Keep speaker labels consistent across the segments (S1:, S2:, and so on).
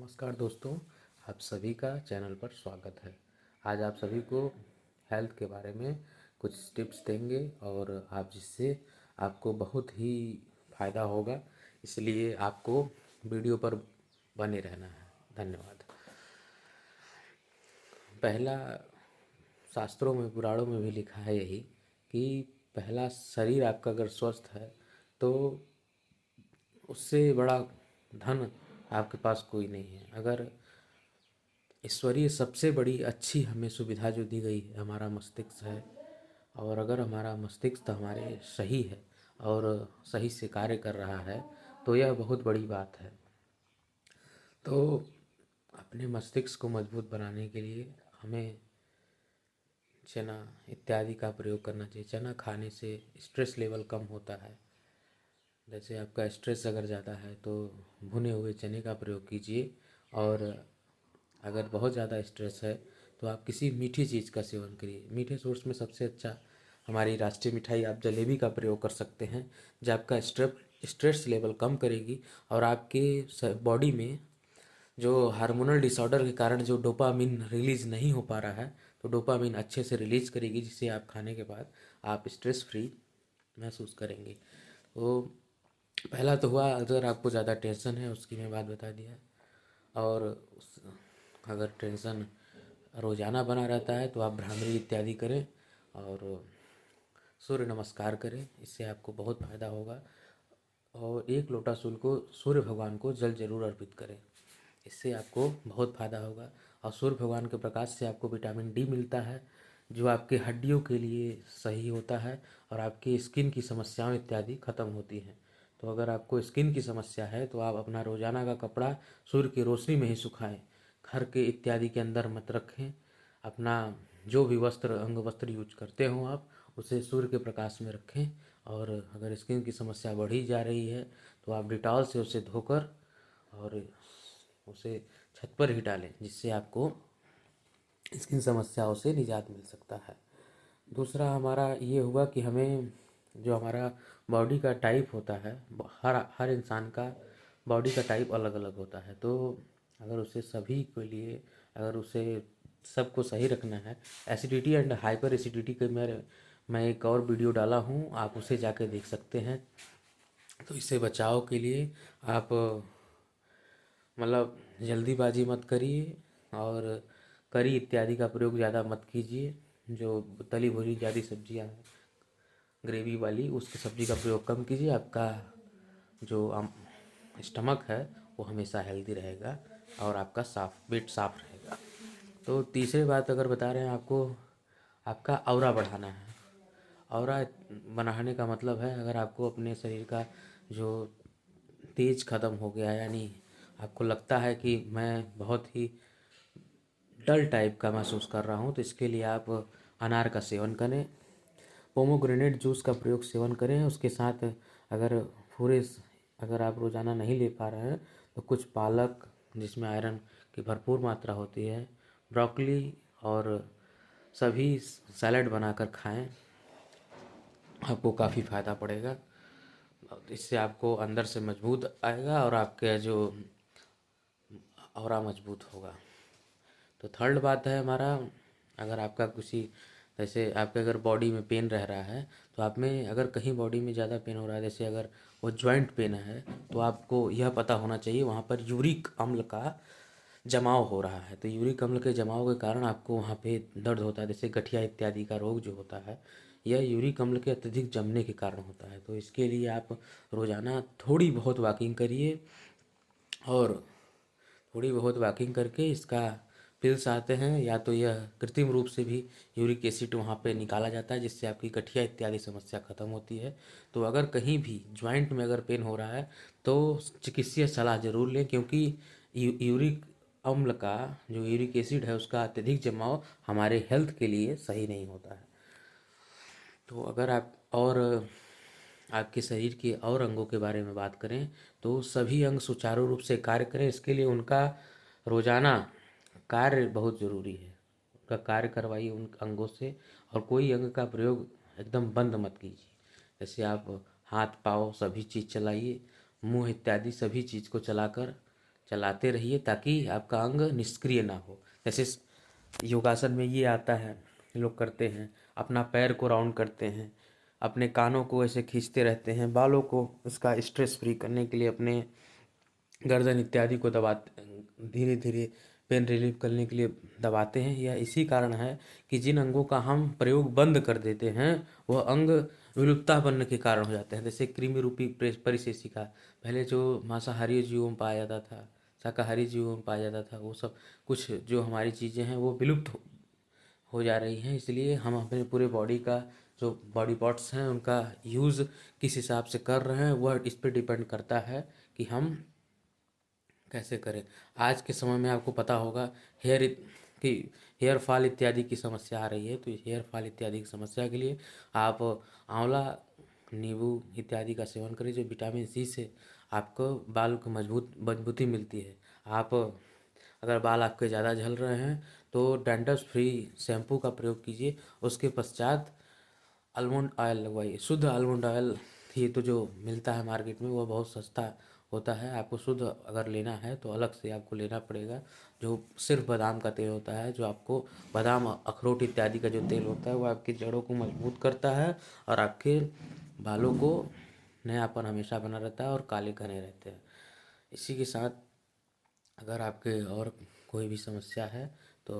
S1: नमस्कार दोस्तों, आप सभी का चैनल पर स्वागत है। आज आप सभी को हेल्थ के बारे में कुछ टिप्स देंगे और जिससे आपको बहुत ही फ़ायदा होगा, इसलिए आपको वीडियो पर बने रहना है। धन्यवाद। पहला, शास्त्रों में पुराणों में भी लिखा है यही कि पहला शरीर आपका अगर स्वस्थ है तो उससे बड़ा धन आपके पास कोई नहीं है। अगर ईश्वरीय सबसे बड़ी अच्छी हमें सुविधा जो दी गई है हमारा मस्तिष्क है, और अगर हमारा मस्तिष्क हमारे सही है और सही से कार्य कर रहा है तो यह बहुत बड़ी बात है। तो अपने मस्तिष्क को मजबूत बनाने के लिए हमें चना इत्यादि का प्रयोग करना चाहिए। चना खाने से स्ट्रेस लेवल कम होता है। जैसे आपका स्ट्रेस अगर ज़्यादा है तो भुने हुए चने का प्रयोग कीजिए, और अगर बहुत ज़्यादा स्ट्रेस है तो आप किसी मीठी चीज़ का सेवन करिए। मीठे सोर्स में सबसे अच्छा हमारी राष्ट्रीय मिठाई आप जलेबी का प्रयोग कर सकते हैं, जो आपका स्ट्रेस लेवल कम करेगी और आपके बॉडी में जो हार्मोनल डिसऑर्डर के कारण जो डोपामिन रिलीज़ नहीं हो पा रहा है, तो डोपामिन अच्छे से रिलीज़ करेगी, जिससे आप खाने के बाद आप स्ट्रेस फ्री महसूस करेंगे। तो पहला तो हुआ, अगर आपको ज़्यादा टेंशन है उसकी मैं बात बता दिया। और अगर टेंशन रोज़ाना बना रहता है तो आप भ्रामरी इत्यादि करें और सूर्य नमस्कार करें, इससे आपको बहुत फ़ायदा होगा। और एक लोटा सूर्य भगवान को जल जरूर अर्पित करें, इससे आपको बहुत फ़ायदा होगा। और सूर्य भगवान के प्रकाश से आपको विटामिन डी मिलता है, जो आपके हड्डियों के लिए सही होता है और आपकी स्किन की समस्याएं इत्यादि ख़त्म होती हैं। तो अगर आपको स्किन की समस्या है तो आप अपना रोज़ाना का कपड़ा सूर्य की रोशनी में ही सुखाएं, घर के इत्यादि के अंदर मत रखें। अपना जो भी वस्त्र अंग वस्त्र यूज करते हो आप उसे सूर्य के प्रकाश में रखें। और अगर स्किन की समस्या बढ़ी जा रही है तो आप डिटॉल से उसे धोकर और उसे छत पर ही डालें, जिससे आपको स्किन समस्याओं से निजात मिल सकता है। दूसरा हमारा ये हुआ कि हमें जो हमारा बॉडी का टाइप होता है, हर हर इंसान का बॉडी का टाइप अलग अलग होता है। तो अगर उसे सभी के लिए अगर उसे सबको सही रखना है, एसिडिटी एंड हाइपर एसिडिटी के मैं एक और वीडियो डाला हूँ, आप उसे जाके देख सकते हैं। तो इससे बचाव के लिए आप मतलब जल्दीबाजी मत करिए और करी इत्यादि का प्रयोग ज़्यादा मत कीजिए। जो तली भुनी ज़्यादा सब्जियां हैं ग्रेवी वाली, उसकी सब्ज़ी का प्रयोग कम कीजिए। आपका जो स्टमक है वो हमेशा हेल्दी रहेगा और आपका पेट साफ रहेगा। तो तीसरी बात अगर बता रहे हैं आपको, आपका ऑरा बढ़ाना है। ऑरा बढ़ाने का मतलब है, अगर आपको अपने शरीर का जो तेज ख़त्म हो गया, यानी आपको लगता है कि मैं बहुत ही डल टाइप का महसूस कर रहा हूँ, तो इसके लिए आप अनार का सेवन करें, पोमोग्रेनेट जूस का प्रयोग सेवन करें। उसके साथ अगर पूरे अगर आप रोज़ाना नहीं ले पा रहे हैं तो कुछ पालक, जिसमें आयरन की भरपूर मात्रा होती है, ब्रोकली और सभी सैलड बनाकर खाएं, आपको काफ़ी फ़ायदा पड़ेगा। इससे आपको अंदर से मजबूत आएगा और आपके जो ऑरा मजबूत होगा। तो थर्ड बात है हमारा, अगर आपका किसी जैसे आपके अगर बॉडी में पेन रह रहा है तो आप में अगर कहीं बॉडी में ज़्यादा पेन हो रहा है, जैसे अगर वो जॉइंट पेन है, तो आपको यह पता होना चाहिए वहाँ पर यूरिक अम्ल का जमाव हो रहा है। तो यूरिक अम्ल के जमाव के कारण आपको वहाँ पे दर्द होता है, जैसे गठिया इत्यादि का रोग जो होता है, यह यूरिक अम्ल के अत्यधिक जमने के कारण होता है। तो इसके लिए आप रोज़ाना थोड़ी बहुत वॉकिंग करिए, और थोड़ी बहुत वॉकिंग करके इसका पिल्स आते हैं, या तो यह कृत्रिम रूप से भी यूरिक एसिड वहाँ पे निकाला जाता है, जिससे आपकी गठिया इत्यादि समस्या ख़त्म होती है। तो अगर कहीं भी ज्वाइंट में अगर पेन हो रहा है तो चिकित्सीय सलाह ज़रूर लें, क्योंकि यूरिक अम्ल का जो यूरिक एसिड है उसका अत्यधिक जमाव हमारे हेल्थ के लिए सही नहीं होता है। तो अगर आप और आपके शरीर के और अंगों के बारे में बात करें तो सभी अंग सुचारू रूप से कार्य करें, इसके लिए उनका रोजाना कार्य बहुत ज़रूरी है। उनका कार्य करवाइए उन अंगों से, और कोई अंग का प्रयोग एकदम बंद मत कीजिए। जैसे आप हाथ पाँव सभी चीज़ चलाइए, मुंह इत्यादि सभी चीज़ को चलाते रहिए ताकि आपका अंग निष्क्रिय ना हो। जैसे योगासन में ये आता है, लोग करते हैं, अपना पैर को राउंड करते हैं, अपने कानों को ऐसे खींचते रहते हैं, बालों को उसका स्ट्रेस फ्री करने के लिए अपने गर्दन इत्यादि को दबाते, धीरे धीरे पेन रिलीफ करने के लिए दबाते हैं। यह इसी कारण है कि जिन अंगों का हम प्रयोग बंद कर देते हैं वह अंग विलुप्तता बनने के कारण हो जाते हैं। जैसे कृमि रूपी परिशेषिका, पहले जो मांसाहारी जीवों में पाया जाता था, शाकाहारी जीवों में पाया जाता था, वो सब कुछ जो हमारी चीज़ें हैं वो विलुप्त हो जा रही हैं। इसलिए हम अपने पूरे बॉडी का जो बॉडी पार्ट्स हैं उनका यूज़ किस हिसाब से कर रहे हैं वह इस पर डिपेंड करता है कि हम कैसे करें। आज के समय में आपको पता होगा कि हेयर फॉल इत्यादि की समस्या आ रही है, तो हेयर फॉल इत्यादि की समस्या के लिए आप आंवला, नींबू इत्यादि का सेवन करें, जो विटामिन सी से आपको बाल को मजबूती मिलती है। आप अगर बाल आपके ज़्यादा झड़ रहे हैं तो डैंड्रफ फ्री शैम्पू का प्रयोग कीजिए। उसके पश्चात आलमंड ऑयल लगवाइए, शुद्ध आलमंड ऑयल। ये तो जो मिलता है मार्केट में वह बहुत सस्ता होता है, आपको शुद्ध अगर लेना है तो अलग से आपको लेना पड़ेगा। जो सिर्फ बादाम का तेल होता है, जो आपको बादाम, अखरोट इत्यादि का जो तेल होता है वो आपकी जड़ों को मजबूत करता है और आपके बालों को नयापन हमेशा बना रहता है और काले घने रहते हैं। इसी के साथ अगर आपके और कोई भी समस्या है तो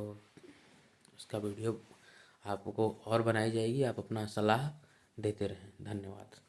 S1: उसका वीडियो आपको और बनाई जाएगी, आप अपना सलाह देते रहें। धन्यवाद।